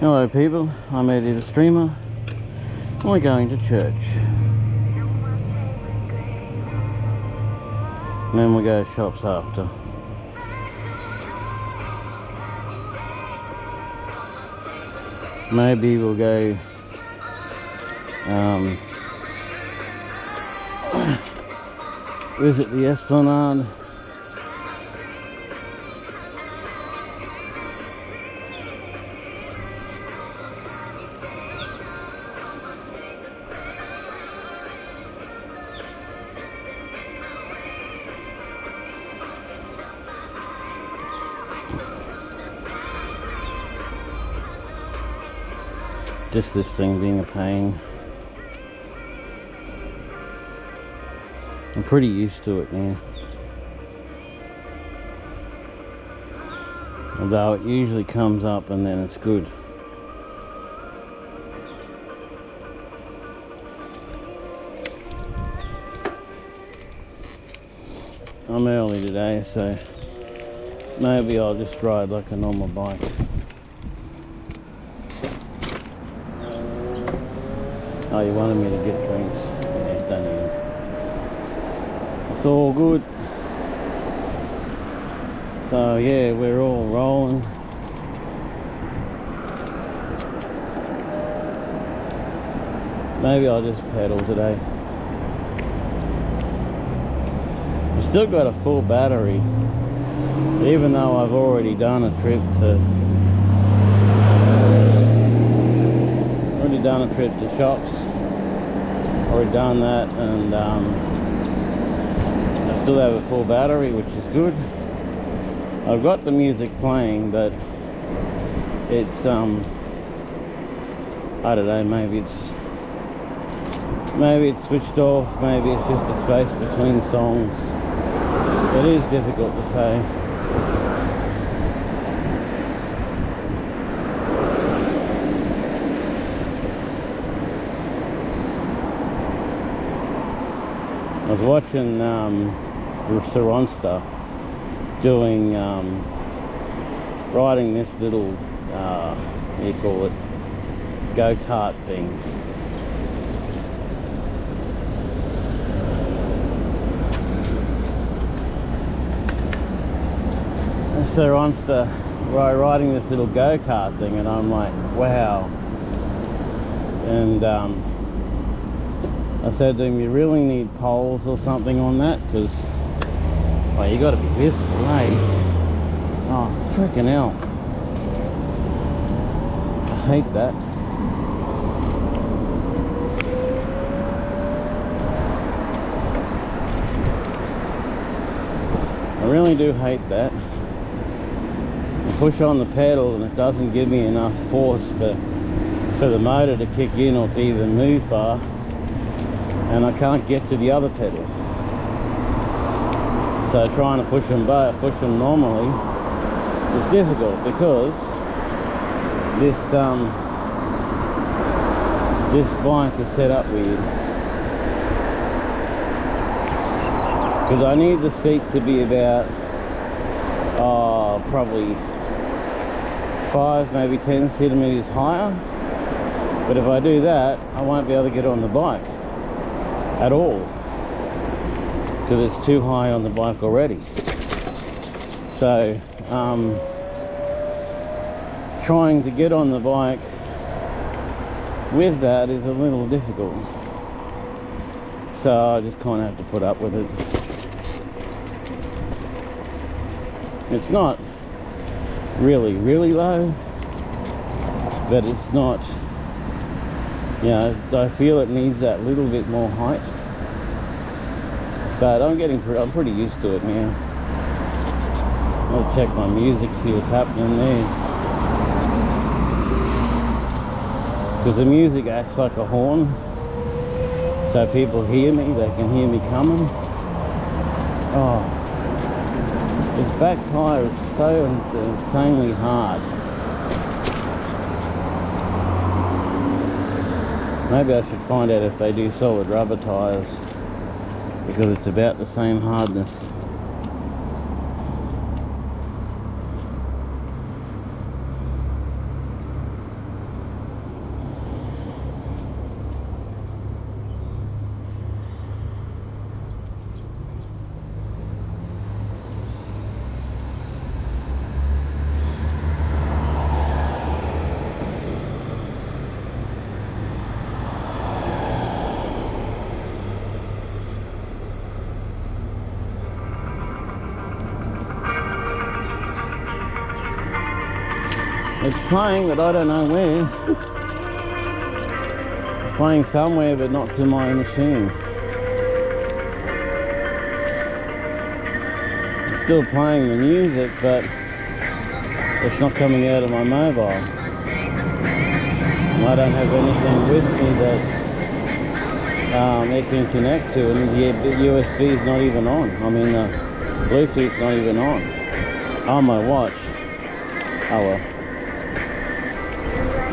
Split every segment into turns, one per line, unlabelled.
Hello people, I'm Eddie the Streamer and we're going to church. And then we go shops after. Maybe we'll go visit the Esplanade. Just this thing being a pain. I'm pretty used to it now. Although it usually comes up and then it's good. I'm early today, so maybe I'll just ride like a normal bike. Oh, you wanted me to get drinks? Yeah, don't even. It's all good. So yeah, we're all rolling. Maybe I'll just pedal today. I've still got a full battery, even though I've already done a trip to shops. Already done that, and I still have a full battery, which is good. I've got the music playing, but it's I don't know, maybe it's switched off, maybe it's just a space between songs. It is difficult to say. I was watching Saronsta doing riding this little what do you call it, go-kart thing. Saronsta riding this little go-kart thing, and I'm like, wow. And I said to him, you really need poles or something on that, because well, you got to be visible, eh? Oh, freaking hell. I hate that. I really do hate that. I push on the pedal and it doesn't give me enough force for the motor to kick in or to even move far. And I can't get to the other pedal. So trying to push them normally is difficult, because this bike is set up weird. Because I need the seat to be about probably 5, maybe 10 centimeters higher. But if I do that, I won't be able to get on the bike at all, because it's too high on the bike already. So trying to get on the bike with that is a little difficult, so I just kind of have to put up with it. It's not really low, but it's not, you know, I feel it needs that little bit more height. But I'm pretty used to it now. I'll check my music, see what's happening there. Because the music acts like a horn, so people hear me, they can hear me coming. Oh, this back tyre is so insanely hard. Maybe I should find out if they do solid rubber tyres, because it's about the same hardness. It's playing, but I don't know where. Playing somewhere, but not to my machine. It's still playing the music, but it's not coming out of my mobile. And I don't have anything with me that it can connect to, and the USB is not even on. I mean, Bluetooth's not even on my watch. Oh well.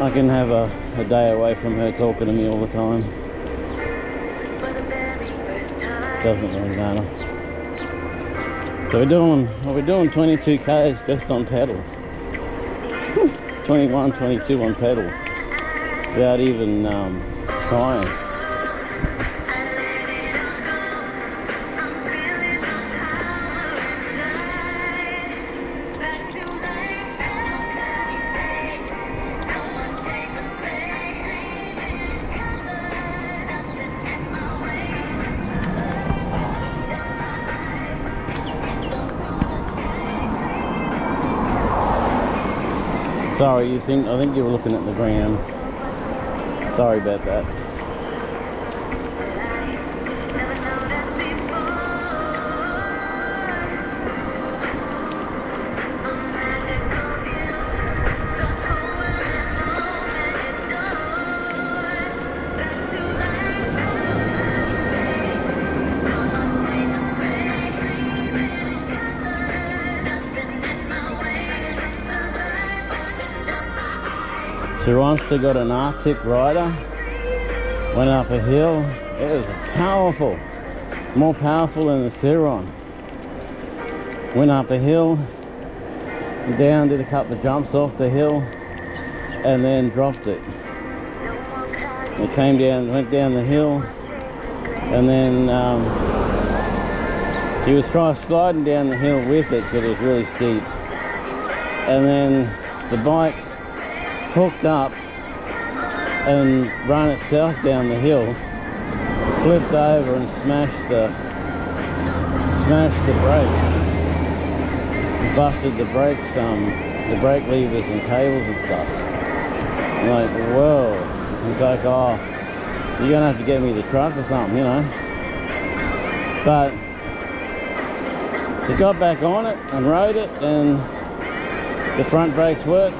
I can have a day away from her talking to me all the time. Doesn't really matter. So we're doing 22 k's just on pedals. 21, 22 on pedal, without even trying. Sorry, I think you were looking at the ground. Sorry about that. So once they got an Arctic rider, went up a hill. It was powerful, more powerful than the Ciron. Went up a hill, down, did a couple of jumps off the hill, and then dropped it. It came down, went down the hill, and then he was sliding down the hill with it because it was really steep. And then the bike hooked up and run itself down the hill, flipped over and smashed the brakes, busted the brakes, the brake levers and cables and stuff. I'm like, whoa. It's like, oh, you're gonna have to get me the truck or something, you know. But he got back on it and rode it, and the front brakes work.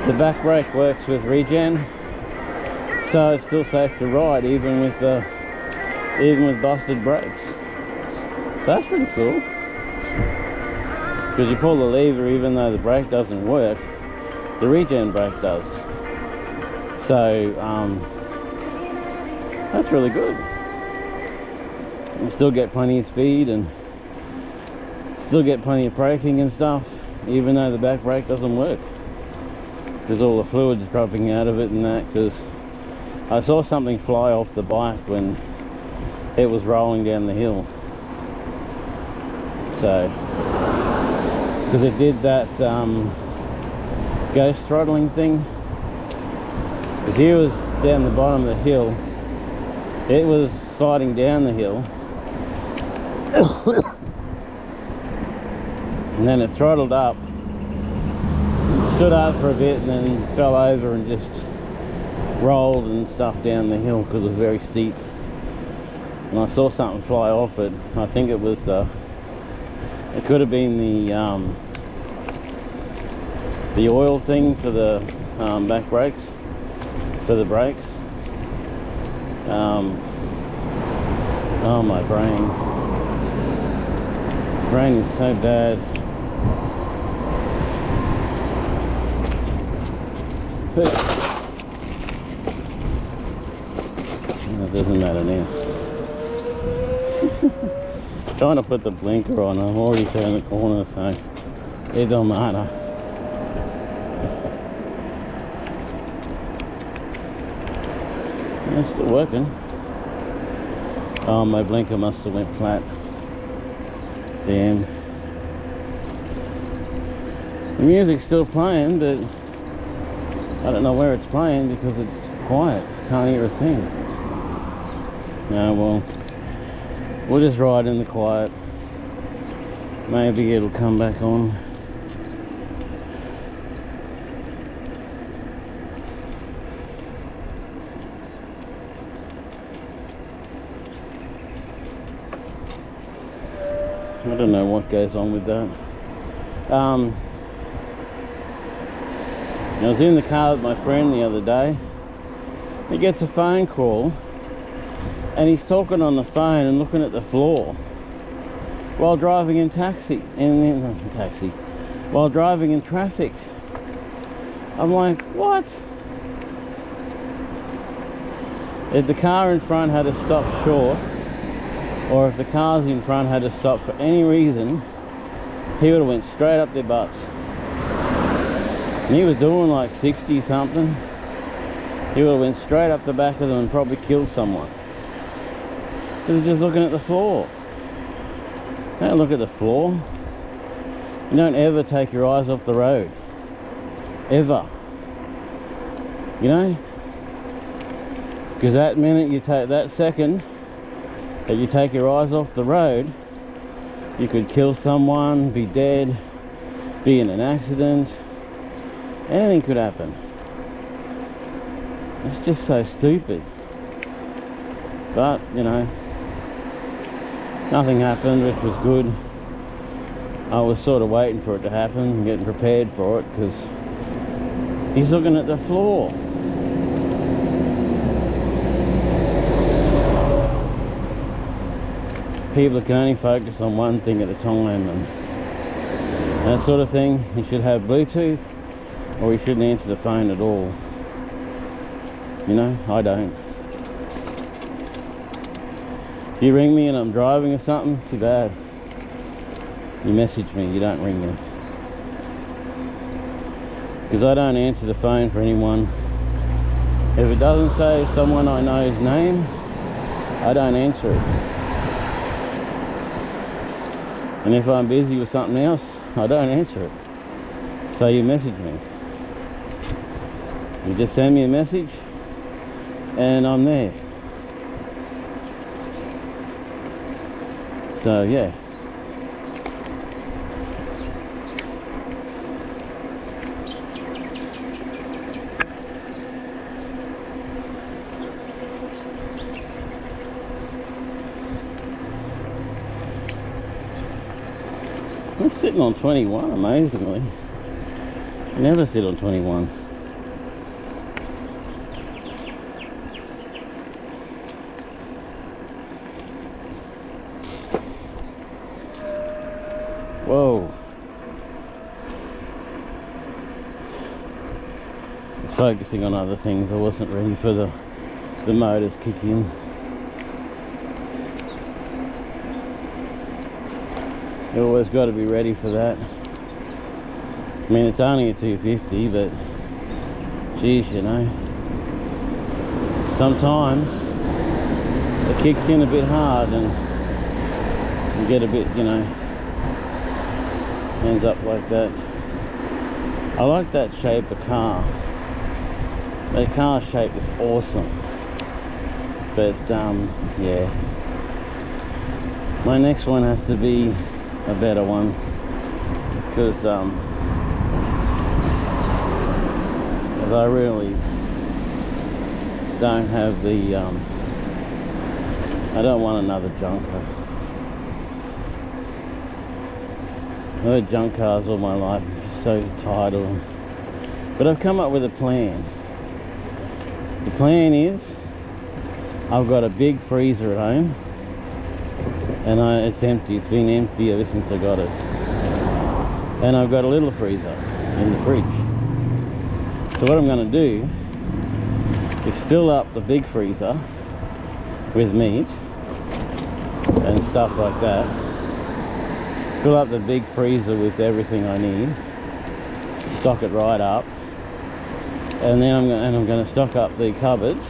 The back brake works with regen, so it's still safe to ride even with busted brakes. So that's pretty cool. Because you pull the lever, even though the brake doesn't work, the regen brake does. So that's really good. You still get plenty of speed and still get plenty of braking and stuff, even though the back brake doesn't work. There's all the fluids dropping out of it and that, because I saw something fly off the bike when it was rolling down the hill. So, because it did that ghost throttling thing. Because he was down the bottom of the hill, it was sliding down the hill, and then it throttled up. Stood up for a bit and then fell over and just rolled and stuff down the hill because it was very steep. And I saw something fly off it. I think it was it could have been the oil thing for the back brakes, for the brakes. Oh, my brain is so bad. It doesn't matter now. Trying to put the blinker on, I'm already turning the corner, so it don't matter. It's still working. Oh, my blinker must have went flat. Damn. The music's still playing, but I don't know where it's playing because it's quiet. Can't hear a thing. No, well, we'll just ride in the quiet. Maybe it'll come back on. don't know what goes on with that. I was in the car with my friend the other day. He gets a phone call and he's talking on the phone and looking at the floor while driving in while driving in traffic. I'm like, what? If the car in front had to stop short, or if the cars in front had to stop for any reason, he would have went straight up their butts. And he was doing like 60 something. He would have went straight up the back of them and probably killed someone. Because he's just looking at the floor. Don't look at the floor. You don't ever take your eyes off the road. Ever. You know? Because that minute you take, that second that you take your eyes off the road, you could kill someone, be dead, be in an accident. Anything could happen. It's just so stupid. But, you know, nothing happened, which was good. I was sort of waiting for it to happen, getting prepared for it, because he's looking at the floor. People can only focus on one thing at a time, and that sort of thing. You should have Bluetooth, or you shouldn't answer the phone at all. You know, I don't. If you ring me and I'm driving or something, too bad. You message me, you don't ring me. Because I don't answer the phone for anyone. If it doesn't say someone I know's name, I don't answer it. And if I'm busy with something else, I don't answer it. So you message me. You just send me a message and I'm there. So yeah. I'm sitting on 21, amazingly. I never sit on 21. Whoa. Focusing on other things. I wasn't ready for the motors kick in. You always got to be ready for that. I mean, it's only a 250, but geez, you know, sometimes it kicks in a bit hard and you get a bit, you know, ends up like that. I like that shape of car. That car shape is awesome. But yeah, my next one has to be a better one, because I really don't have the I don't want another junker. I've had junk cars all my life. I'm just so tired of them. But I've come up with a plan. The plan is I've got a big freezer at home, and it's empty. It's been empty ever since I got it. And I've got a little freezer in the fridge. So what I'm going to do is fill up the big freezer with meat and stuff like that. Fill up the big freezer with everything I need. Stock it right up. And then I'm going to stock up the cupboards.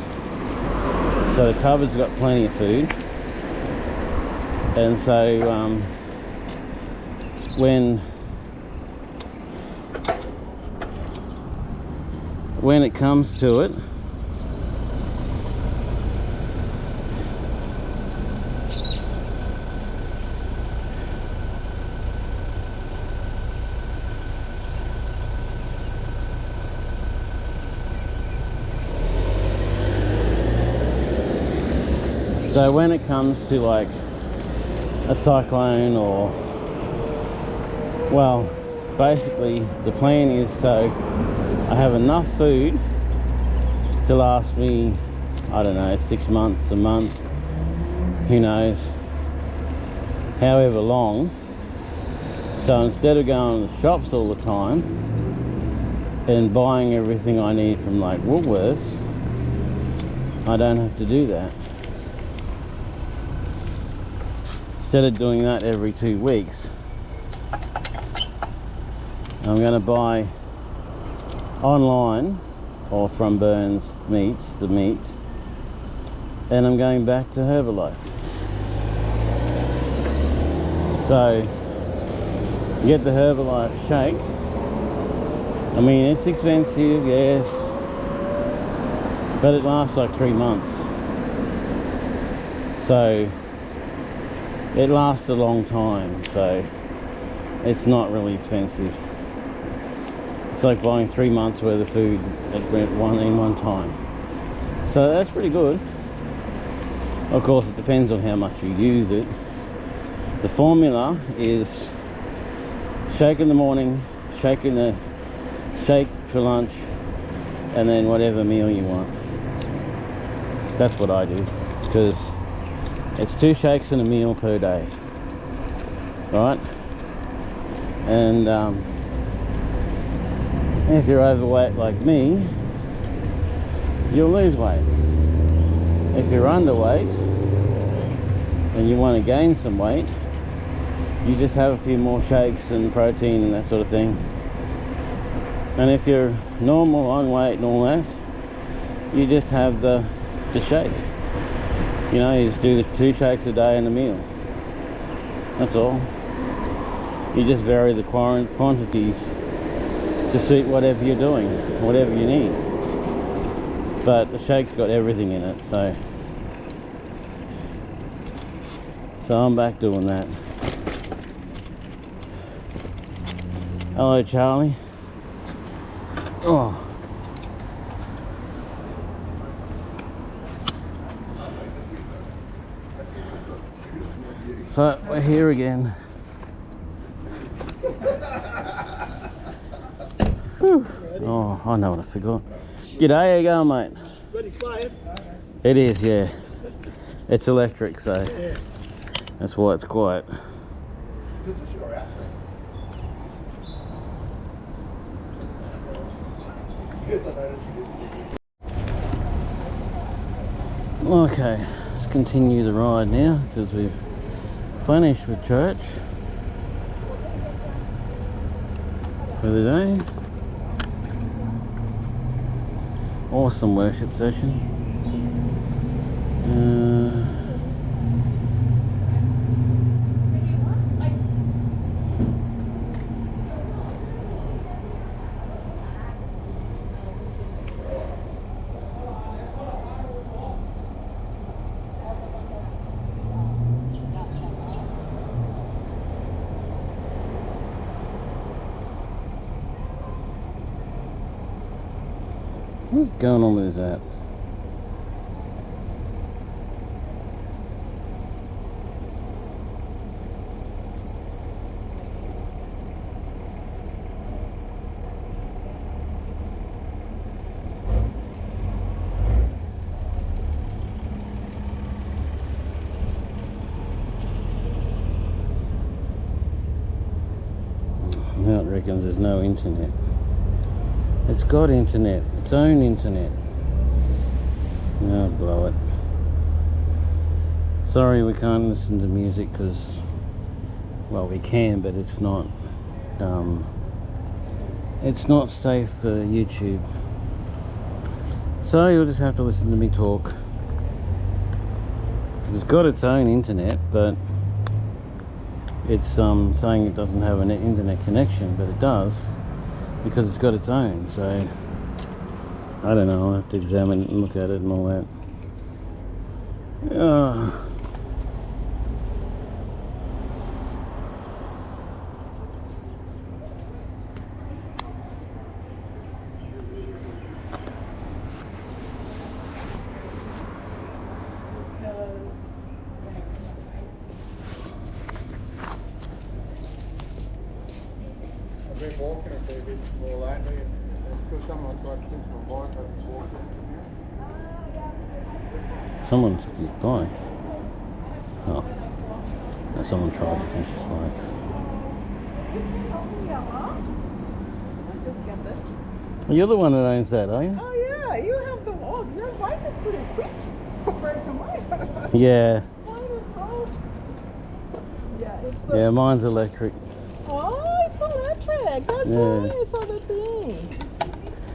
So the cupboards got plenty of food. And so when it comes to it, so when it comes to like a cyclone or Well, basically the plan is so I have enough food to last me, I don't know, 6 months, a month, who knows, however long. So instead of going to the shops all the time and buying everything I need from like Woolworths, I don't have to do that. Instead of doing that every 2 weeks, I'm going to buy online or from Burns Meats, the meat, and I'm going back to Herbalife. So get the Herbalife shake. I mean, it's expensive, yes, but it lasts like 3 months. So it lasts a long time, so it's not really expensive. It's like buying 3 months worth of food in one time. So that's pretty good. Of course, it depends on how much you use it. The formula is shake in the morning, shake for lunch, and then whatever meal you want. That's what I do, because it's 2 shakes and a meal per day, right? And if you're overweight like me, you'll lose weight. If you're underweight and you want to gain some weight, you just have a few more shakes and protein and that sort of thing. And if you're normal, on weight and all that, you just have the shake. You know, you just do the 2 shakes a day and a meal. That's all. You just vary the quantities to suit whatever you're doing, whatever you need. But the shake's got everything in it, so I'm back doing that. Hello, Charlie. Oh. So we're here again. Whew. Oh, I know what I forgot. G'day, how you going, mate?
Ready to play it?
It is, yeah. It's electric, so
Yeah.
that's why it's quiet. Okay, let's continue the ride now, because we've finished with church for the day. Awesome worship session. What's going on with that? Now it reckons there's no internet. It's got internet, its own internet. Oh, blow it. Sorry we can't listen to music because, well, we can, but it's not safe for YouTube. So you'll just have to listen to me talk. It's got its own internet, but it's saying it doesn't have an internet connection, but it does, because it's got its own. So I don't know, I'll have to examine it and look at it and all that.
more lately. It's because someone tried to pinch my bike up and walk into here.
Someone took his bike. Oh. No, someone tried to pinch his bike.
I'll just get this.
You're the one that owns that, are you?
Oh yeah, you have the wall. Your bike is pretty quick compared to mine.
Yeah.
Mine is so... Yeah, it's so...
Yeah, mine's electric.
Oh, it's electric. That's
Yeah.
why I saw the thing.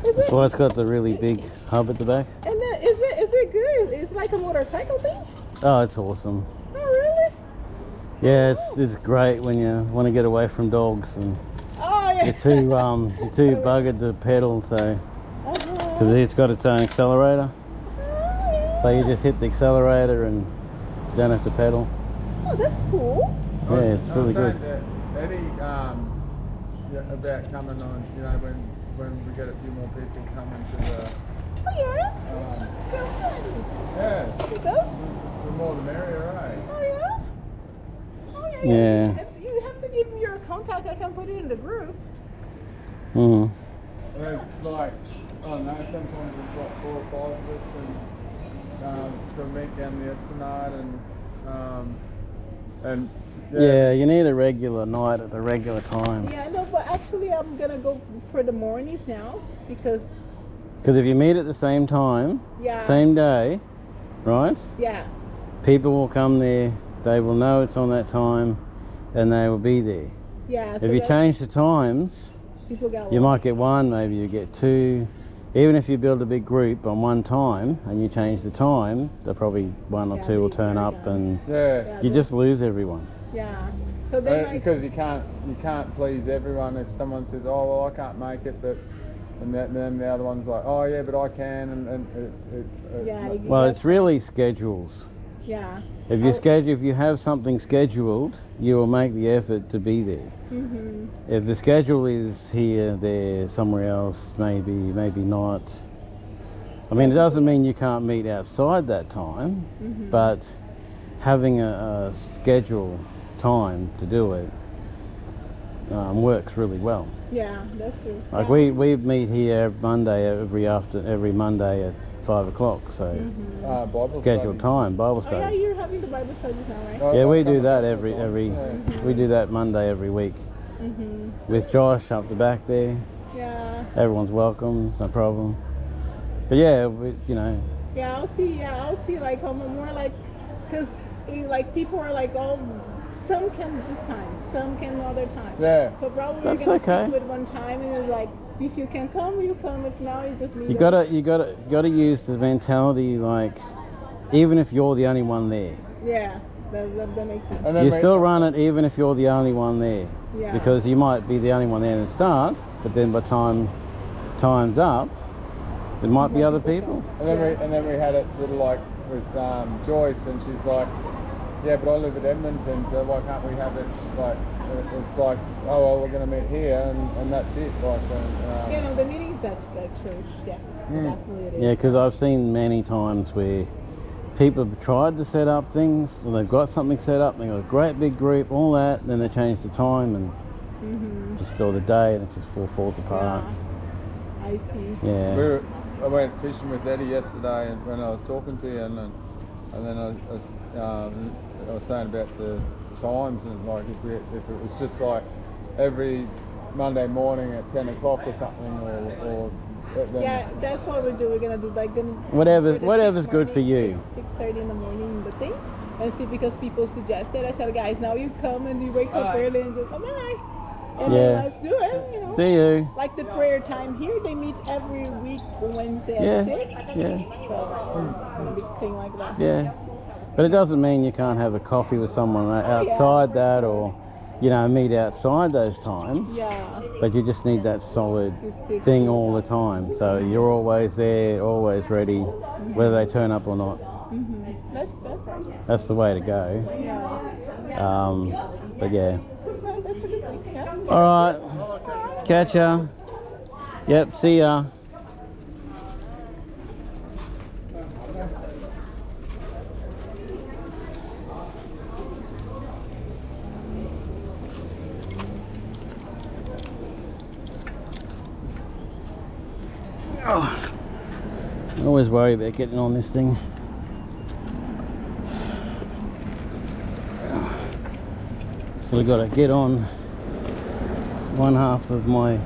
Is it?
Well, it's got the really big hub at the back.
And then, is it good? It's like a motorcycle thing?
Oh, it's awesome.
Oh, really?
Yeah, it's great when you want to get away from dogs and
Oh, yeah.
you're too buggered to pedal, so because it's got its own accelerator, so you just hit the accelerator and you don't have to pedal.
Oh, that's cool.
Yeah, it's
I
really
was
good.
saying to Eddie, yeah, about coming on, you know, when we get a few more people coming to the,
Oh, yeah?
yeah,
It does?
the more the merrier, eh?
Oh, yeah? Oh, yeah.
Yeah.
You have to give me your contact. I can put it in the group.
Mm.
There's like, I don't know, sometimes there's like 4 or 5 of us and so meet down the Esplanade and
Yeah, you need a regular night at a regular time.
Yeah, no, but actually I'm going to go for the mornings now because,
Because if you meet at the same time,
yeah.
same day, right?
Yeah.
People will come there. They will know it's on that time, and they will be there.
Yeah.
If you change the times,
people get
you
lost.
might get 1, maybe you get 2. Even if you build a big group on one time and you change the time, they'll probably 1 or
Yeah,
2 will
they-
turn
yeah,
up,
yeah.
and
yeah.
you just lose everyone.
Yeah. So then
Because you can't please everyone. If someone says, "Oh well, I can't make it," but and then the other one's like, "Oh yeah, but I can," and
Yeah, you-
Well, it's really schedules.
yeah.
If you have something scheduled, you will make the effort to be there.
Mhm.
If the schedule is here, there, somewhere else, maybe not. I mean, it doesn't mean you can't meet outside that time,
Mhm.
but having a schedule time to do it works really well.
Yeah, that's true.
Like
yeah.
we meet here every Monday at 5 o'clock, so
Mhm.
Bible
scheduled
studies.
time, Bible
Oh yeah,
study.
you're having the Bible studies now, right?
Oh,
Yeah, we
I've
do
come
that
a
every
couple of times, yeah.
we do that Monday every week
Mhm.
with Josh up the back there.
Yeah.
Everyone's welcome, no problem. But yeah, you know,
Yeah, I'll see. Yeah, I'll see. Like, more like, cause like people are like, oh, some can this time, some can other time.
Yeah.
So probably
That's
we're gonna
okay.
stick with one time, and it's like, if you can come, you come. If not, you just meet.
you
us.
gotta use the mentality like, even if you're the only one there,
Yeah, that makes sense.
And then
you
we-
still run it even if you're the only one there.
Yeah.
Because you might be the only one there at the start, but then by time's up, there might be
More
other
people
people.
come.
And then we had it sort of like with Joyce, and she's like, "Yeah, but I live at Edmonton, so why can't we have it like?" It's like, "Oh well, we're going to meet here, and that's it." Like,
You know, the meetings at church. Yeah, definitely it is.
Yeah, because I've seen many times where people have tried to set up things, and they've got something set up, and they've got a great big group, all that, and then they change the time and
Mhm.
just or the day, and it just falls apart.
Yeah. I see.
Yeah.
I went fishing with Eddie yesterday, and when I was talking to you, and then I was saying about the times, and like if it was just like every Monday morning at 10 o'clock or something, or then,
Yeah, that's what we do. We're gonna do like
Whatever's good for you.
6:30 in the morning, the thing, and see because people suggested. I said, guys, now you come and you wake up early and just come on, and
Yeah.
then let's do it. You know,
See you.
like the prayer time here, they meet every week Wednesday
Yeah.
at 6.
Yeah.
So a big thing like that.
Yeah. But it doesn't mean you can't have a coffee with someone outside
for
that,
sure.
or meet outside those times.
Yeah.
But you just need that solid
To stick
thing
to it.
all the time. So you're always there, always ready, whether they turn up or not.
Mhm. That's right.
That's the way to go.
Yeah.
But yeah.
No, that's a good thing. Yeah.
All right. Catch ya. Yep. See ya. Oh, I always worry about getting on this thing. So we've got to get on one half of my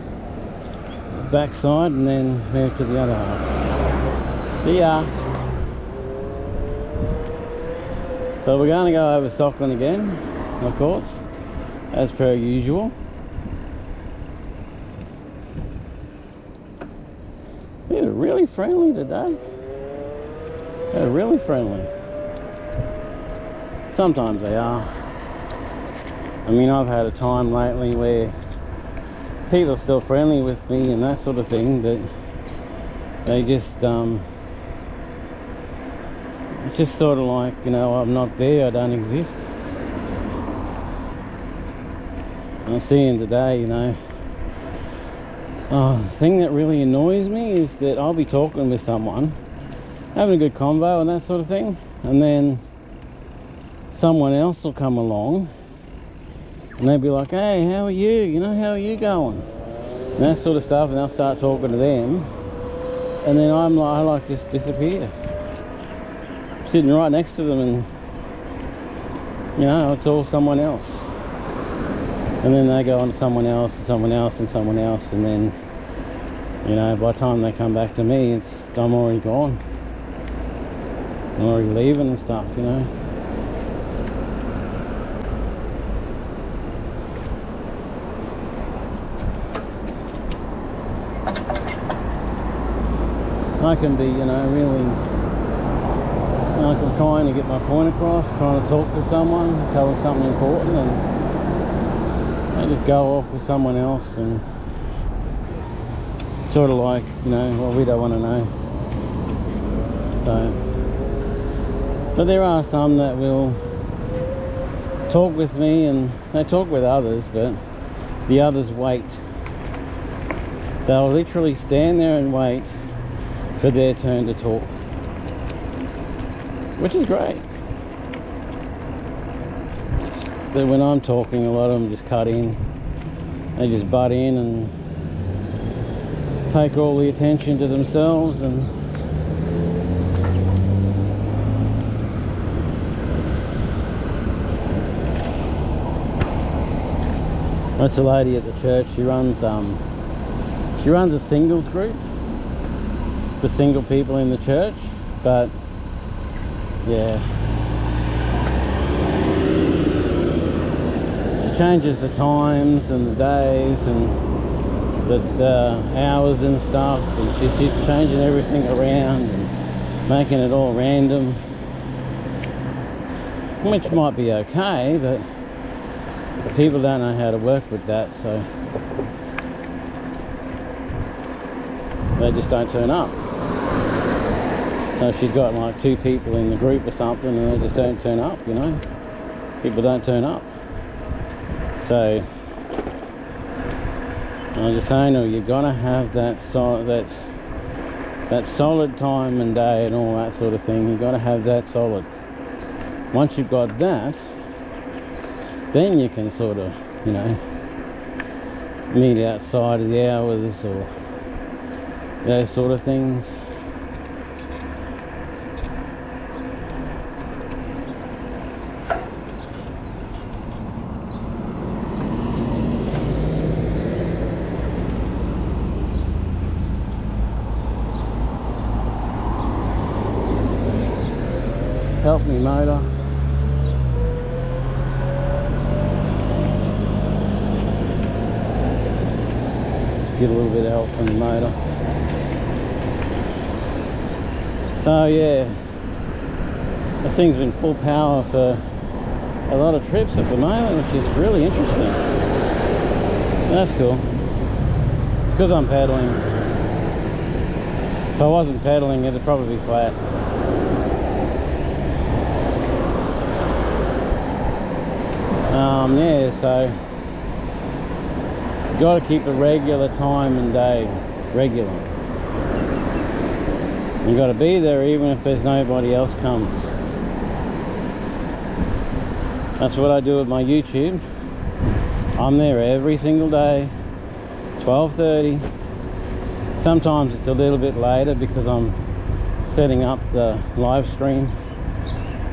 backside and then move to the other half. See ya! So we're going to go over Stockland again, of course, as per usual. They're really friendly today. They're really friendly. Sometimes they are. I mean, I've had a time lately where people are still friendly with me and that sort of thing, but they just, it's just sort of like, you know, I'm not there, I don't exist. I'm seeing today, you know, the thing that really annoys me is that I'll be talking with someone, having a good convo and that sort of thing, and then someone else will come along and they'll be like, hey, how are you? You know, how are you going? And that sort of stuff, and I'll start talking to them, and then I like just disappear. I'm sitting right next to them and, you know, it's all someone else. And then they go on to someone else and someone else and someone else, and then, you know, by the time they come back to me, I'm already gone. I'm already leaving and stuff, you know. I can be, you know, really, like I'm trying to get my point across, trying to talk to someone, tell them something important, and I just go off with someone else and sort of like, you know, well, we don't want to know. So, but there are some that will talk with me and they talk with others, but the others wait. They'll literally stand there and wait for their turn to talk, which is great. But when I'm talking, a lot of them just cut in. They just butt in and take all the attention to themselves, and that's a lady at the church. She runs a singles group for single people in the church, but yeah, she changes the times and the days and the hours and stuff, and she's changing everything around and making it all random, which might be okay, but people don't know how to work with that, so they just don't turn up. So she's got like 2 people in the group or something, and they just don't turn up, you know. People don't turn up. So I was just saying, you're gonna have that solid time and day and all that sort of thing. You've got to have that solid. Once you've got that, then you can sort of, you know, meet outside of the hours or those sort of things. Help me, motor. Get a little bit of help from the motor. So yeah, this thing's been full power for a lot of trips at the moment, which is really interesting. That's cool. It's because I'm pedaling. If I wasn't pedaling, it'd probably be flat. Yeah, so you got to keep a regular time and day, regular. You got to be there even if there's nobody else comes. That's what I do with my YouTube. I'm there every single day, 12:30. Sometimes it's a little bit later because I'm setting up the live stream,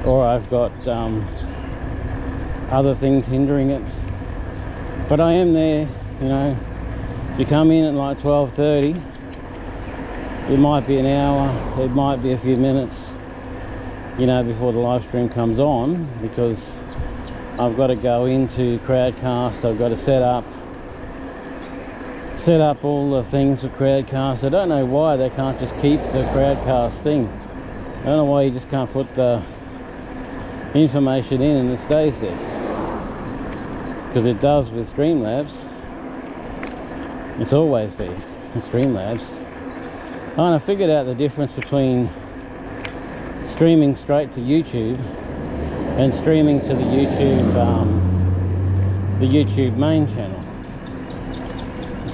or I've got other things hindering it. But I am there, you know. If you come in at like 12:30, it might be an hour, it might be a few minutes, you know, before the live stream comes on, because I've got to go into Crowdcast. I've got to set up all the things for Crowdcast. I don't know why they can't just keep the Crowdcast thing. I don't know why you just can't put the information in and it stays there, because it does with Streamlabs. It's always there in Streamlabs. And I figured out the difference between streaming straight to YouTube and streaming to the YouTube main channel.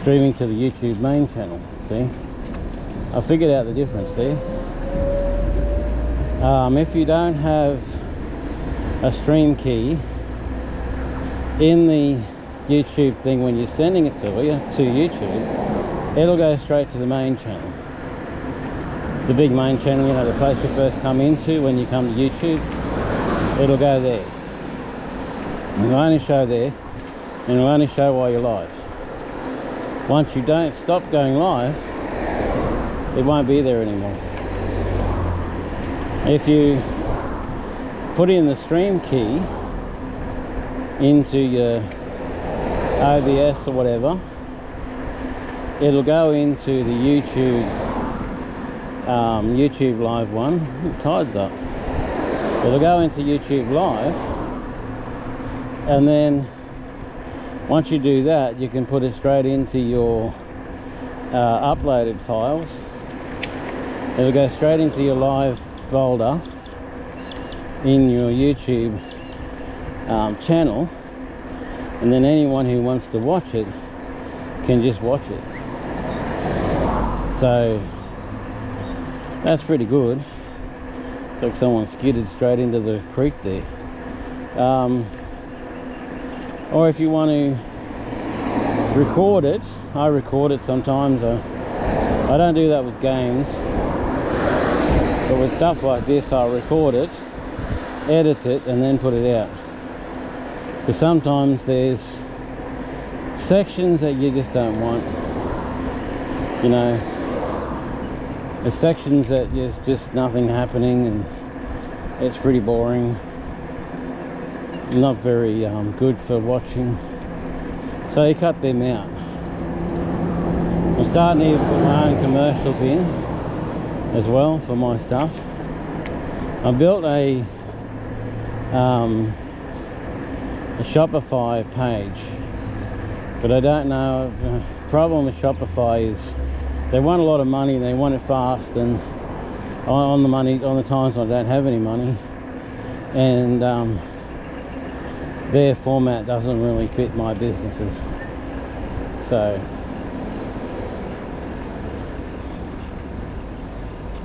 Streaming to the YouTube main channel, see? I figured out the difference there. If you don't have a stream key in the YouTube thing when you're sending it to YouTube, it'll go straight to the main channel. The big main channel, you know, the place you first come into when you come to YouTube, it'll go there. It'll only show there, and it'll only show while you're live. Once you don't stop going live, it won't be there anymore. If you put in the stream key into your OBS or whatever, it'll go into the YouTube live one. Ooh, tide's up. It'll go into YouTube live, and then once you do that, you can put it straight into your uploaded files. It'll go straight into your live folder in your YouTube channel, and then anyone who wants to watch it can just watch it. So that's pretty good. It's like someone skidded straight into the creek there. Or if you want to record it, I record it sometimes. I don't do that with games, but with stuff like this, I'll record it, edit it, and then put it out. Because sometimes there's sections that you just don't want, you know. There's sections that there's just nothing happening and it's pretty boring, not very good for watching, so you cut them out. I'm starting to even put my own commercials in as well for my stuff. I built a Shopify page, but I don't know, the problem with Shopify is they want a lot of money and they want it fast, and on the times I don't have any money, and their format doesn't really fit my businesses. So,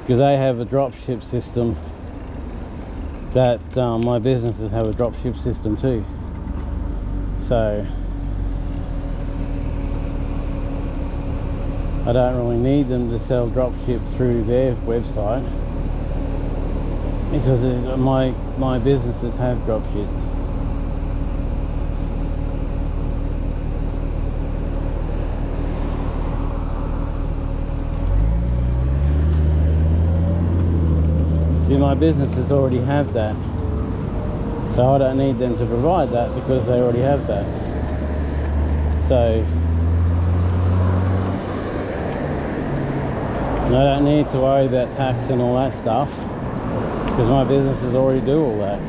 because they have a dropship system that my businesses have a dropship system too. So I don't really need them to sell dropship through their website, because my businesses have dropship. See, my businesses already have that, so I don't need them to provide that because they already have that. So and I don't need to worry about tax and all that stuff, because my businesses already do all that.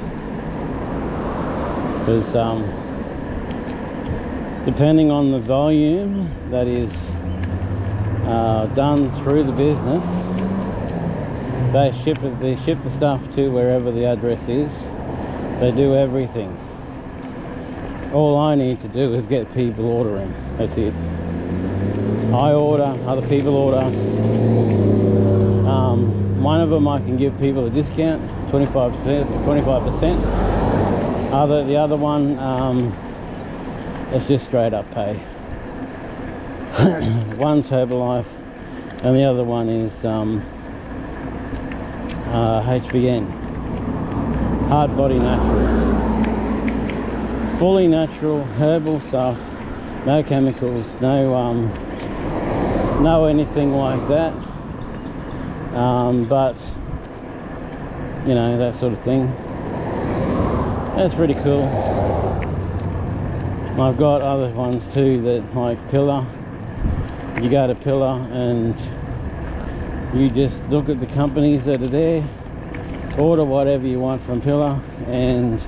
Because depending on the volume that is done through the business, they ship the stuff to wherever the address is. They do everything. All I need to do is get people ordering. That's it. I order, other people order. One of them I can give people a discount, 25%. The other one, it's just straight up pay. One's Herbalife, and the other one is HBN, Hard Body Naturals. Fully natural, herbal stuff, no chemicals, no anything like that. But you know, that sort of thing. That's pretty cool. I've got other ones too, that like Pillar. You go to Pillar and you just look at the companies that are there, order whatever you want from Pillar, and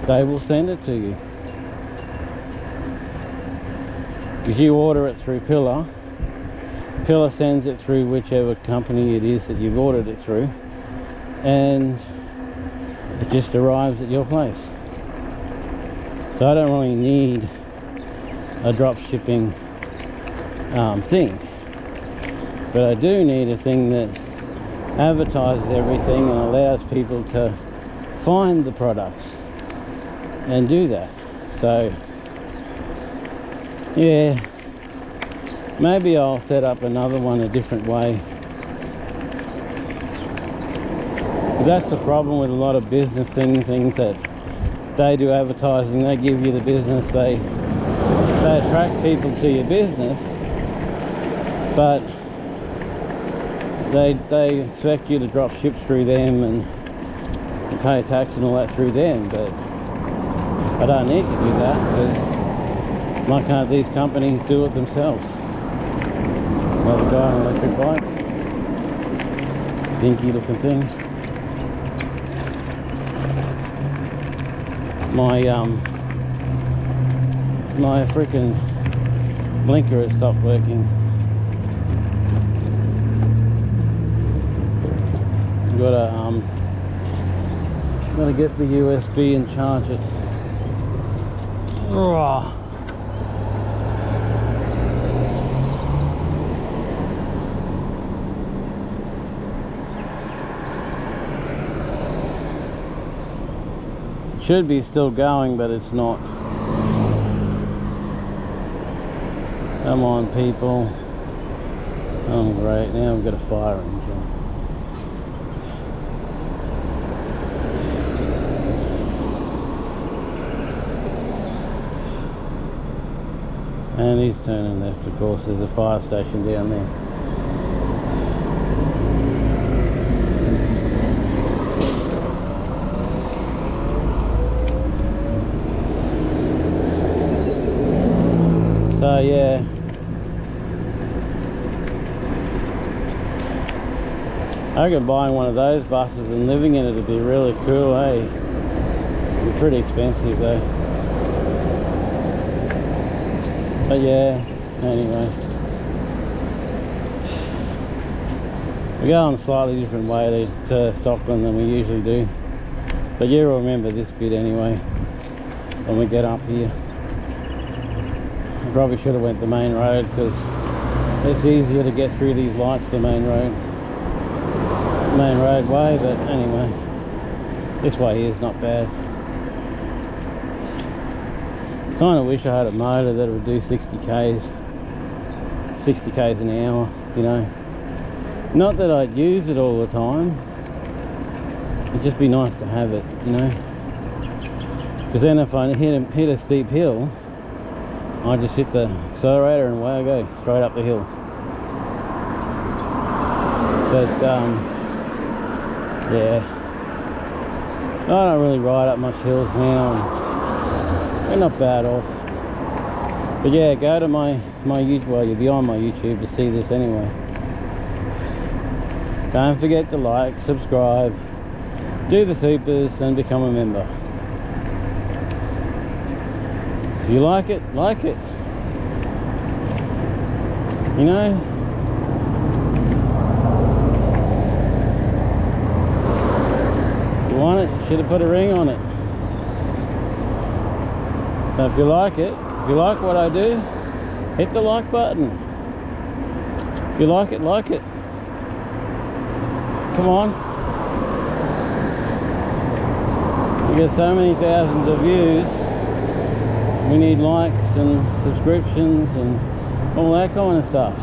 they will send it to you. Because you order it through Pillar, Pillar sends it through whichever company it is that you've ordered it through, and it just arrives at your place. So I don't really need a drop shipping thing, but I do need a thing that advertises everything and allows people to find the products and do that. So yeah, maybe I'll set up another one a different way. But that's the problem with a lot of business things that they do advertising. They give you the business, they attract people to your business, but they expect you to drop ship through them and pay tax and all that through them. But I don't need to do that, because why can't these companies do it themselves? Another guy on an electric bike, dinky looking thing. My freaking blinker has stopped working. Gotta get the USB and charge it. Rawr. Should be still going, but it's not. Come on, people. Oh great, now we've got a fire engine. And he's turning left, of course. There's a fire station down there. So yeah, I reckon buying one of those buses and living in it would be really cool, eh? It'd be pretty expensive though. But yeah, anyway, we go on a slightly different way to Stockland than we usually do. But you'll remember this bit anyway when we get up here. I probably should have went the main road, because it's easier to get through these lights the main roadway. But anyway, this way here is not bad. Kind of wish I had a motor that would do 60 k's an hour, you know. Not that I'd use it all the time, it'd just be nice to have it, you know. Because then if I hit a steep hill, I just hit the accelerator and away I go, straight up the hill. But yeah, I don't really ride up much hills now. We're not bad off. But yeah, go to my YouTube, well, you'll be on my YouTube to see this anyway. Don't forget to like, subscribe, do the supers and become a member. If you like it, like it. You know? If you want it, you should have put a ring on it. So if you like it, if you like what I do, hit the like button. If you like it, like it. Come on. We get so many thousands of views. We need likes and subscriptions and all that kind of stuff.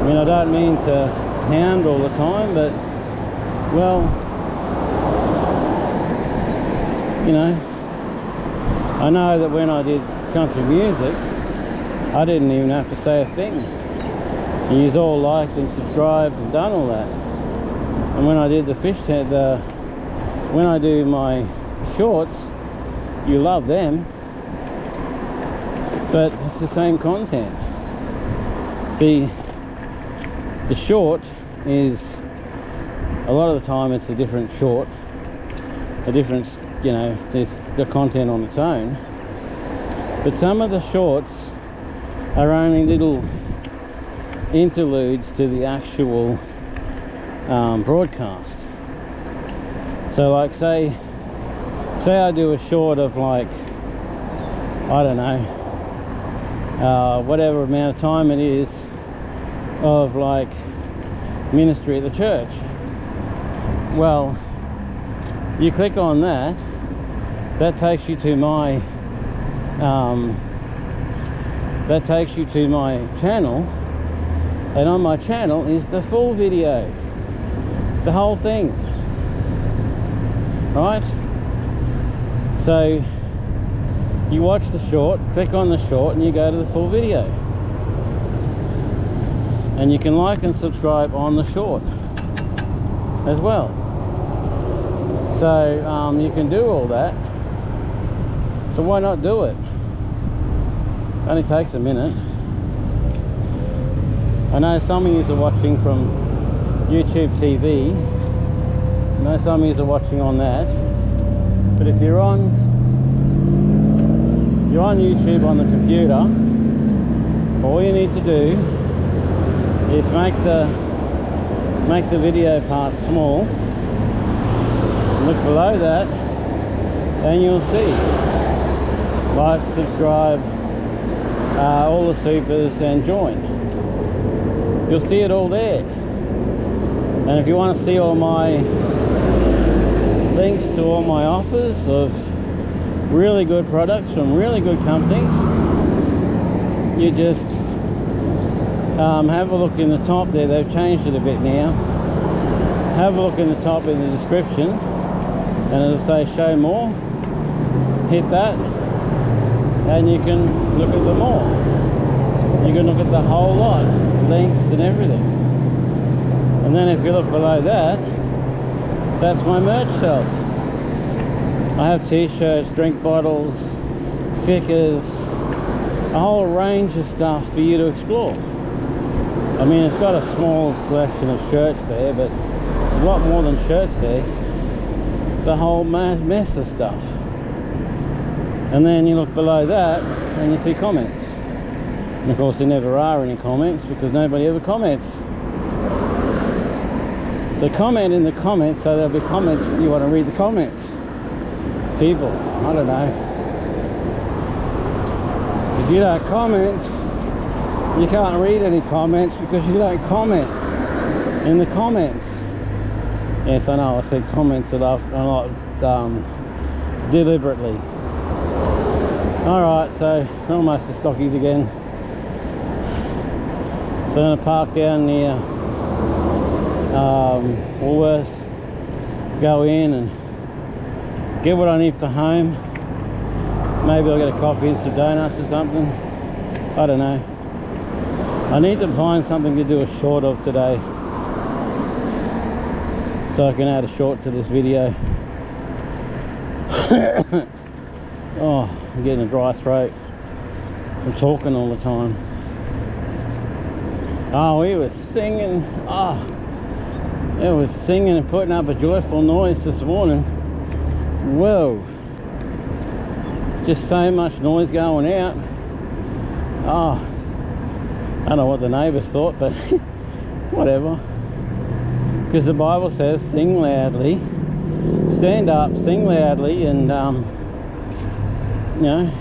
I mean, I don't mean to hound all the time, but, well, you know, I know that when I did country music, I didn't even have to say a thing. You've all liked and subscribed and done all that. And when I did the fish tent, when I do my shorts, you love them, but it's the same content. See, the short is, a lot of the time it's a different short, a different, you know, there's the content on its own. But some of the shorts are only little interludes to the actual broadcast. So like say I do a short of like, I don't know, whatever amount of time it is of like ministry at the church. Well, you click on that, that takes you to my channel, and on my channel is the full video, the whole thing, right? So you watch the short, click on the short, and you go to the full video, and you can like and subscribe on the short as well. So you can do all that, so why not do it? Only takes a minute. I know some of you are watching from YouTube TV. I know some of you are watching on that. But if you're on YouTube on the computer, all you need to do is make the video part small. Look below that, and you'll see. Like, subscribe, all the supers, and join. You'll see it all there. And if you want to see all my links to all my offers of really good products from really good companies, you just have a look in the top there. They've changed it a bit now. Have a look in the top in the description, and it'll say show more. Hit that, and you can look at them all. You can look at the whole lot, links and everything. And then if you look below that, that's my merch shelf. I have t-shirts, drink bottles, stickers, a whole range of stuff for you to explore. I mean, it's got a small selection of shirts there, but there's a lot more than shirts there. The whole mess of stuff. And then you look below that and you see comments. And of course there never are any comments because nobody ever comments. So comment in the comments, so there'll be comments. You want to read the comments. People, I don't know. If you don't comment, you can't read any comments because you don't comment in the comments. Yes, I know, I said comments a lot deliberately. Alright, so almost the stockies again. So I'm going to park down near Woolworths, go in and get what I need for home. Maybe I'll get a coffee and some donuts or something. I don't know. I need to find something to do a short of today, so I can add a short to this video. Oh, I'm getting a dry throat from talking all the time. Oh, he was singing. Oh, it was singing and putting up a joyful noise this morning. Whoa, just so much noise going out. Oh, I don't know what the neighbours thought, but whatever. Because the Bible says sing loudly, stand up, sing loudly, and you know,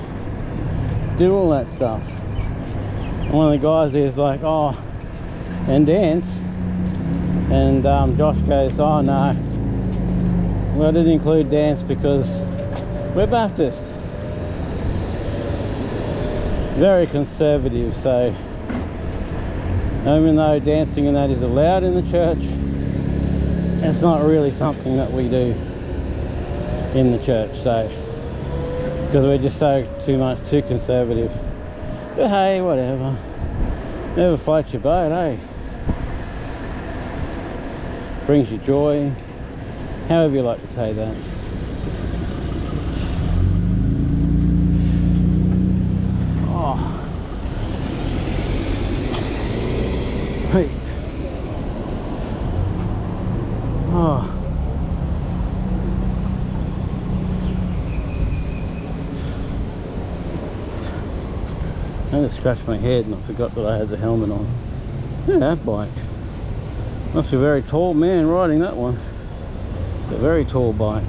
do all that stuff. And one of the guys there's like, oh, and dance. And Josh goes, oh no, well, I didn't include dance because we're Baptists. Very conservative, so Even though dancing and that is allowed in the church, it's not really something that we do in the church, so because we're just too conservative. But hey, whatever. Never floats your boat, eh? Brings you joy, however you like to say that. Oh. Hey. Oh. I just scratched my head and I forgot that I had the helmet on. Look at that bike. Must be a very tall man riding that one. It's a very tall bike.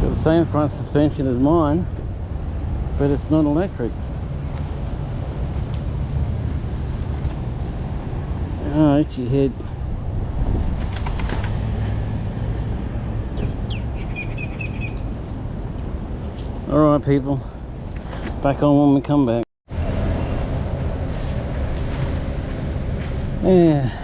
Got the same front suspension as mine, but it's not electric. Oh, itchy head. Alright people, back on when we come back. Yeah.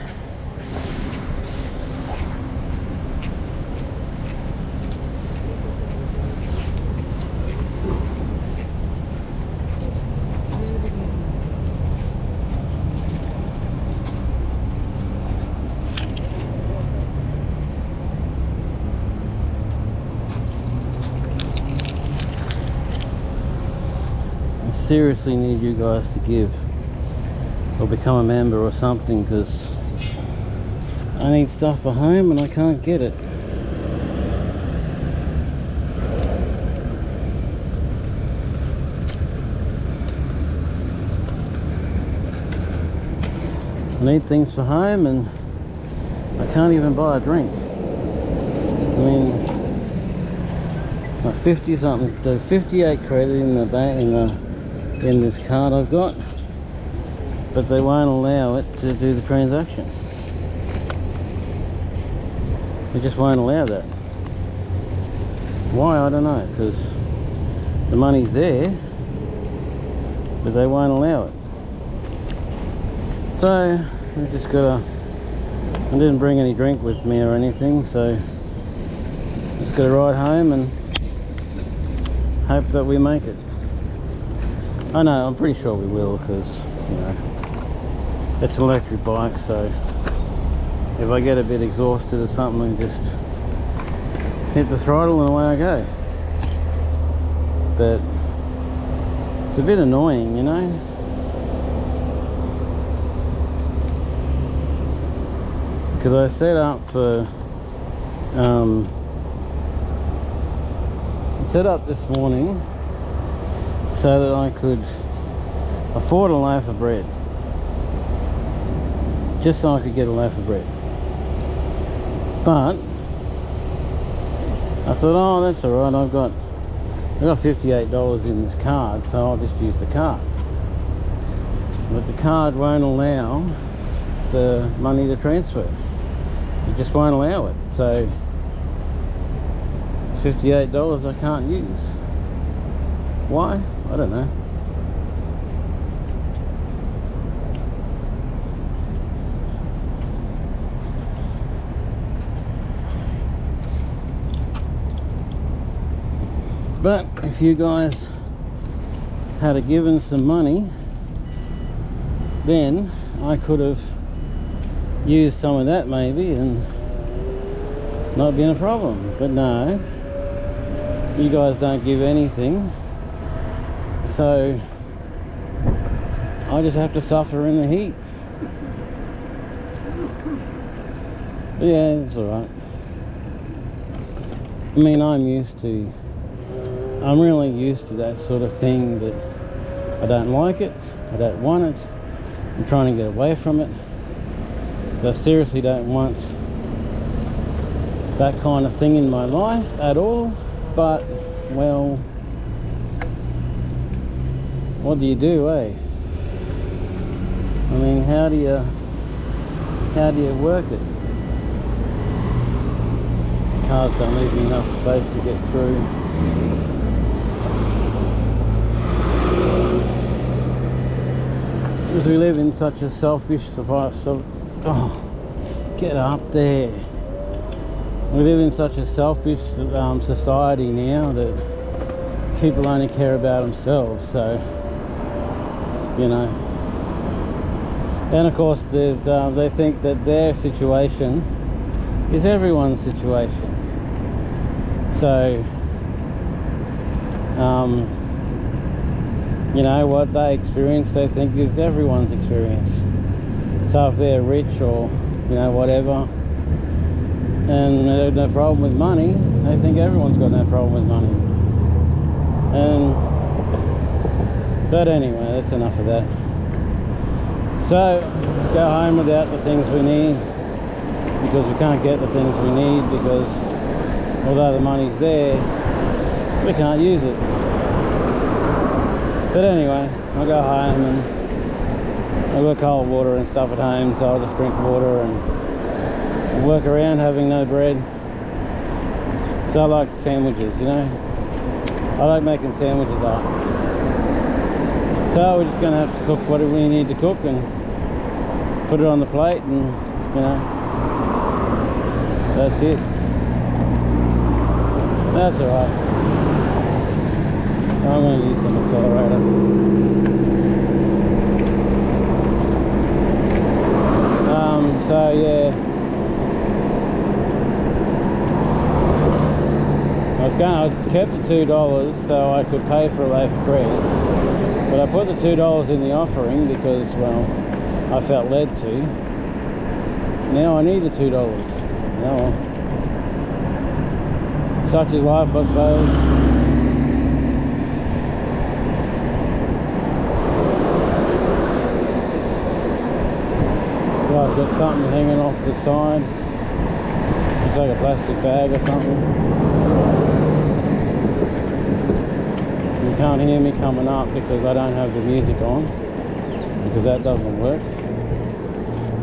Seriously need you guys to give or become a member or something, because I need stuff for home and I can't get it. I need things for home and I can't even buy a drink. I mean, my 50 something, the 58 credit in the bank, in this card I've got, but they won't allow it to do the transaction. They just won't allow that. Why, I don't know, because the money's there, but they won't allow it. So we just gotta, I didn't bring any drink with me or anything, so just gotta ride home and hope that we make it. I know, I'm pretty sure we will, because, you know, it's an electric bike, so if I get a bit exhausted or something, I just hit the throttle and away I go. But it's a bit annoying, you know. Because I set up for, set up this morning so that I could afford a loaf of bread. Just so I could get a loaf of bread. But I thought, oh, that's alright, I've got $58 in this card, so I'll just use the card. But the card won't allow the money to transfer. It just won't allow it. So $58 I can't use. Why? I don't know. But if you guys had given some money, then I could have used some of that maybe and not been a problem. But no, you guys don't give anything, so I just have to suffer in the heat. But yeah, it's alright. I mean, I'm really used to that sort of thing, but I don't like it, I don't want it, I'm trying to get away from it. I seriously don't want that kind of thing in my life at all, but, well, what do you do, eh? I mean, how do you work it? cars don't leave me enough space to get through. Because we live in such a selfish society. Oh, get up there. We live in such a selfish society now that people only care about themselves. So, you know. And of course, they think that their situation is everyone's situation. So, you know, what they experience, they think is everyone's experience. So if they're rich or, you know, whatever, and they have no problem with money, they think everyone's got no problem with money. But anyway, that's enough of that. So, go home without the things we need, because we can't get the things we need, because although the money's there, we can't use it. But anyway, I'll go home, and I've got cold water and stuff at home, so I'll just drink water and work around having no bread. So I like sandwiches, you know. I like making sandwiches up. So we're just going to have to cook whatever we need to cook and put it on the plate, and you know, that's it. That's alright. I'm going to use some accelerator. So yeah, I kept the $2 so I could pay for a loaf of bread, but I put the $2 in the offering because, well, I felt led to. Now I need the $2. No, such is life, I suppose. Well, I've got something hanging off the side. It's like a plastic bag or something. You can't hear me coming up because I don't have the music on, because that doesn't work.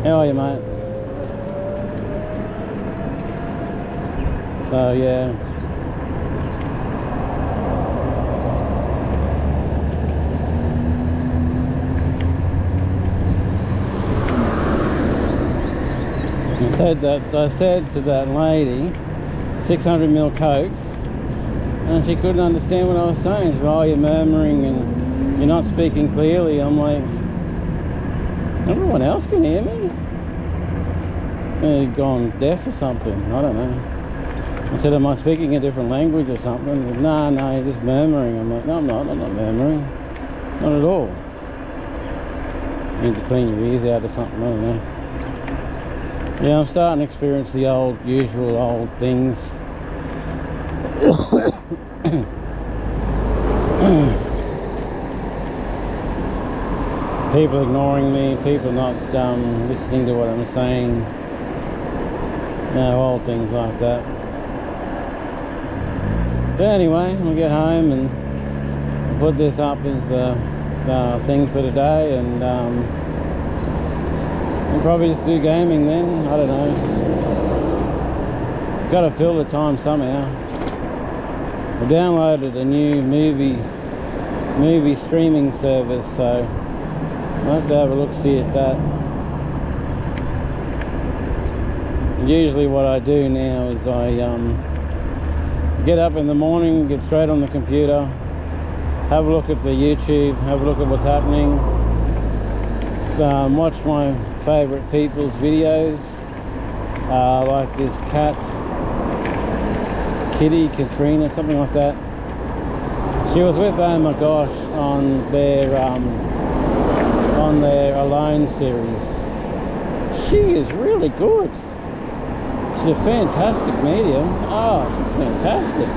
How are you, mate? So yeah, I said to that lady, 600ml Coke, and she couldn't understand what I was saying. She said, oh, you're murmuring and you're not speaking clearly. I'm like, everyone else can hear me. You've gone deaf or something, I don't know. I said, am I speaking a different language or something? Said, no, you're just murmuring. I'm like, no, I'm not murmuring. Not at all. You need to clean your ears out or something, I don't know. Yeah, I'm starting to experience the usual old things. People ignoring me, people not listening to what I'm saying. You know, old things like that. But anyway, we'll get home and put this up as the thing for today, and we'll probably just do gaming then. I don't know. Got to fill the time somehow. I downloaded a new movie streaming service, so I'll have to have a look-see at that. Usually what I do now is I get up in the morning, get straight on the computer, have a look at the YouTube, have a look at what's happening, watch my favourite people's videos, like this cat, Kitty, Katrina, something like that. She was with Oh My Gosh on their Alone series. She is really good. She's a fantastic medium. Oh, she's fantastic.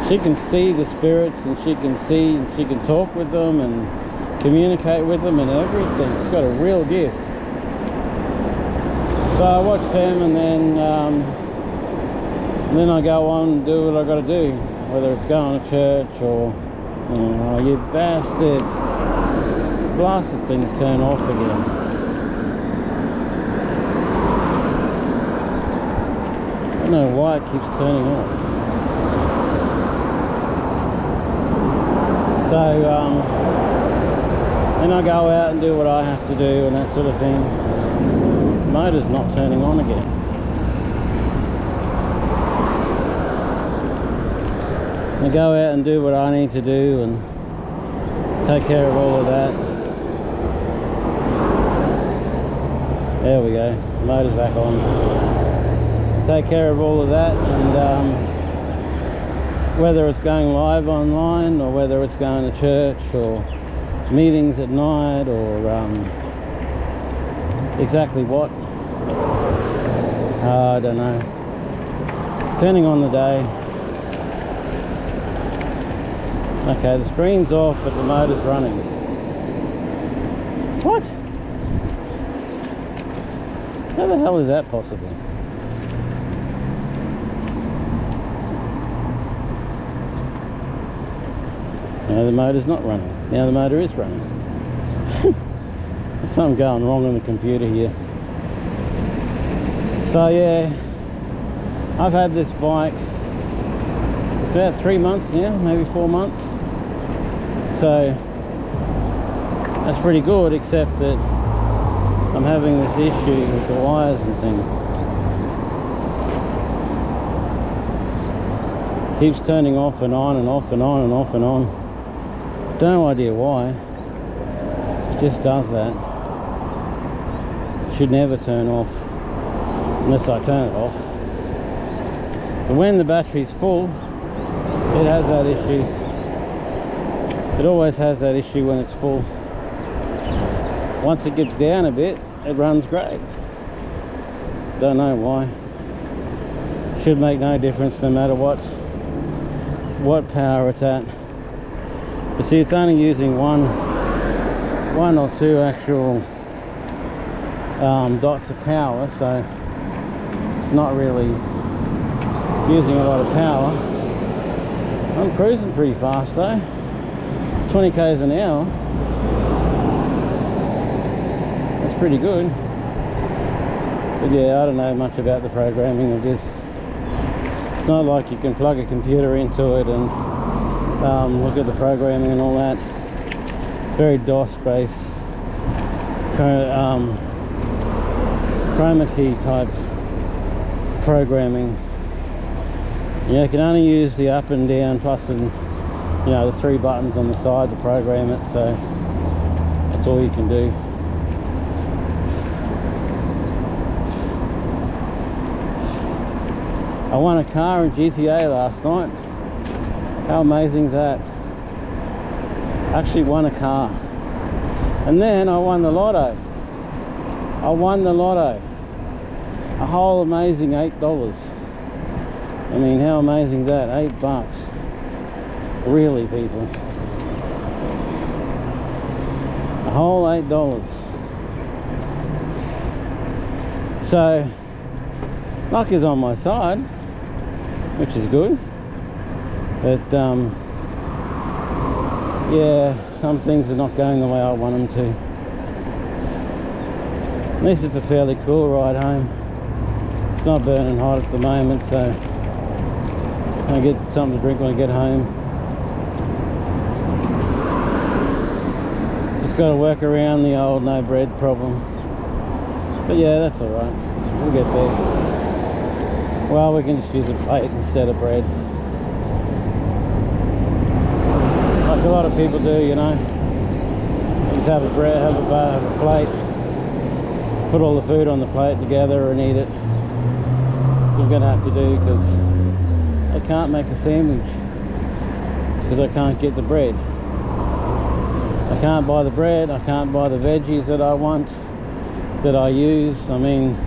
She can see the spirits, and she can talk with them and communicate with them and everything. She's got a real gift. So I watch them, and then I go on and do what I got to do, whether it's going to church or, oh, you bastard, blasted things turn off again. know why it keeps turning off. So then I go out and do what I have to do and that sort of thing. The motor's not turning on again. I go out and do what I need to do and take care of all of that. There we go, the motor's back on. Take care of all of that, and whether it's going live online or whether it's going to church or meetings at night or exactly what, I don't know, depending on the day. Okay, the screen's off but the motor's running. What? How the hell is that possible? Now the motor's not running. Now the motor is running. There's something going wrong on the computer here. So yeah, I've had this bike about 3 months now, maybe 4 months. So that's pretty good, except that I'm having this issue with the wires and things. Keeps turning off and on and off and on and off and on. No idea why. It just does that. It should never turn off unless I turn it off. But when the battery's full, it has that issue. It always has that issue when it's full. Once it gets down a bit, it runs great. Don't know why. Should make no difference no matter what power it's at. But see, it's only using one or two actual dots of power, so it's not really using a lot of power. I'm cruising pretty fast though, 20 k's an hour. That's pretty good. But yeah, I don't know much about the programming of this. It's not like you can plug a computer into it and look at the programming and all that. Very DOS based, chroma key type programming. Yeah, you can only use the up and down plus the 3 buttons on the side to program it, so that's all you can do. I won a car in GTA last night. How amazing is that? I actually won a car. And then I won the lotto. I won the lotto. A whole amazing $8. I mean, how amazing is that? $8. Really, people? A whole $8. So, luck is on my side, which is good. But yeah, some things are not going the way I want them to. At least it's a fairly cool ride home. It's not burning hot at the moment, so I get something to drink when I get home. Just got to work around the old no bread problem. But yeah, that's alright. We'll get there. Well, we can just use a plate instead of bread. Like a lot of people do, you know. Just have a bread, have a plate, put all the food on the plate together and eat it. That's what I'm going to have to do, because I can't make a sandwich because I can't get the bread. I can't buy the bread, I can't buy the veggies that I want, that I use. I mean,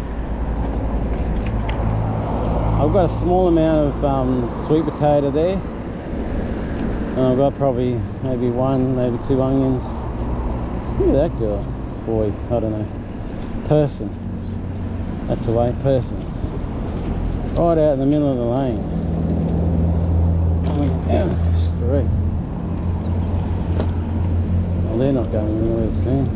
I've got a small amount of sweet potato there. I've got probably maybe 1, maybe 2 onions. Look at that girl. Boy, I don't know. Person. That's the way, person. Right out in the middle of the lane. Going down the street. Well, they're not going anywhere soon.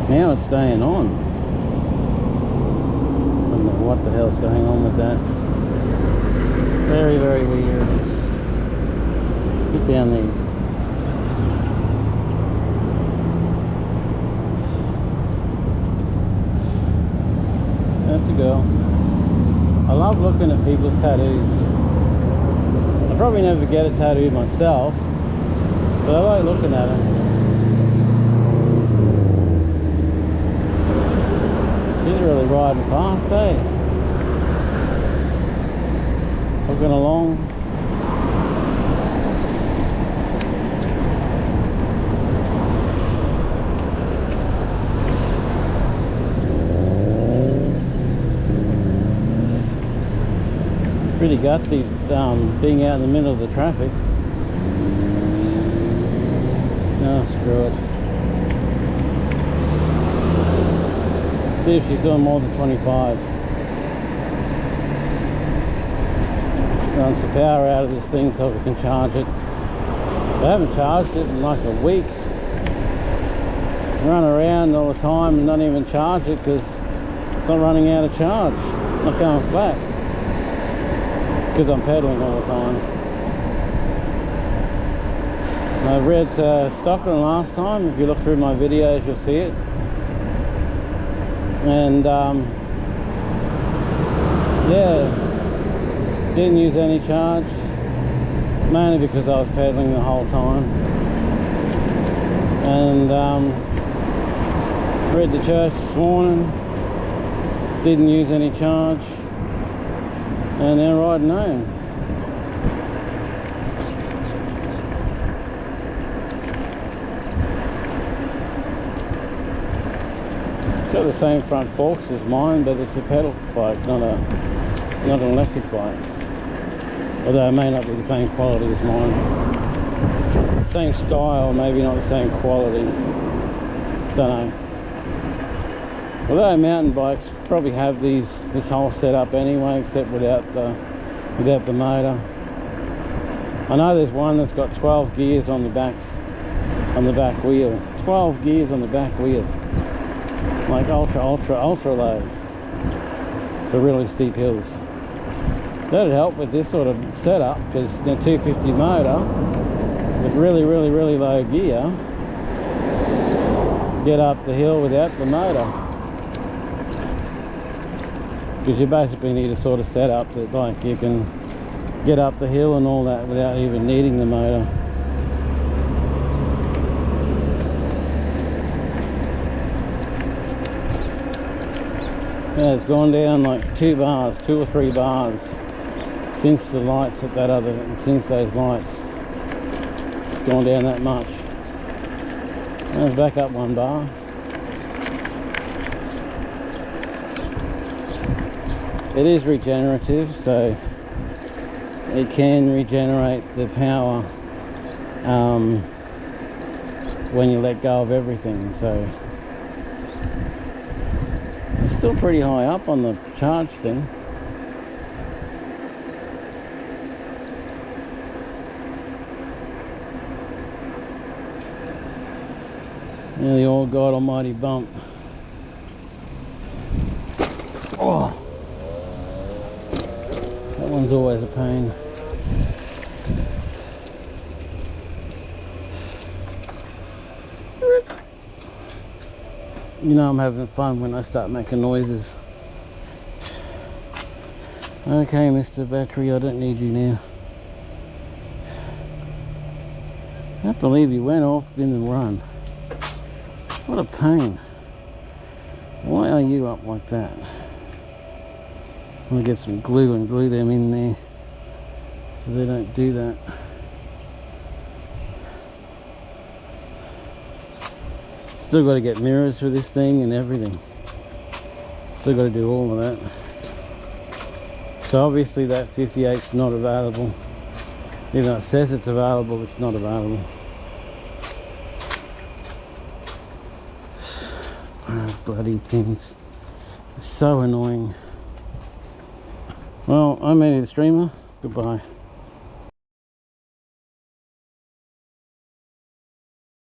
Now it's staying on. I don't know what the hell's going on with that. Very, very weird. Get down there. That's a girl. I love looking at people's tattoos. I'll probably never get it tattooed myself, but I like looking at it. She's really riding fast, eh? Looking along. Pretty gutsy being out in the middle of the traffic. No, screw it. See if she's doing more than 25. Runs the power out of this thing so we can charge it. I haven't charged it in like a week. Run around all the time and not even charge it because it's not running out of charge. Not going flat. Because I'm pedaling all the time. I read Stockton last time. If you look through my videos, you'll see it. And yeah, didn't use any charge, mainly because I was pedaling the whole time. And read the church this morning. Didn't use any charge. And now riding home. It's got the same front forks as mine, but it's a pedal bike, not an electric bike. Although it may not be the same quality as mine. Same style, maybe not the same quality. Don't know. Although mountain bikes probably have this whole setup anyway, except without the motor. I know there's one that's got 12 gears on the back wheel. 12 gears on the back wheel, like ultra low for really steep hills. That'd help with this sort of setup because the 250 motor with really low gear get up the hill without the motor. Because you basically need a sort of setup that like you can get up the hill and all that without even needing the motor. Yeah, it's gone down like 2 or 3 bars since the lights at that other, since those lights. It's gone down that much. And it's back up 1 bar. It is regenerative, so it can regenerate the power when you let go of everything. So it's still pretty high up on the charge thing. Yeah, the old God Almighty bump. Oh. That one's always a pain. You know I'm having fun when I start making noises. Okay, Mr. Battery, I don't need you now. I can't believe he went off, didn't run. What a pain. Why are you up like that? I'm gonna get some glue and glue them in there so they don't do that. Still got to get mirrors for this thing and everything. Still got to do all of that. So obviously that 58's not available. Even though it says it's available, it's not available. Oh, bloody things. It's so annoying. Well, I'm Eddie the Streamer. Goodbye.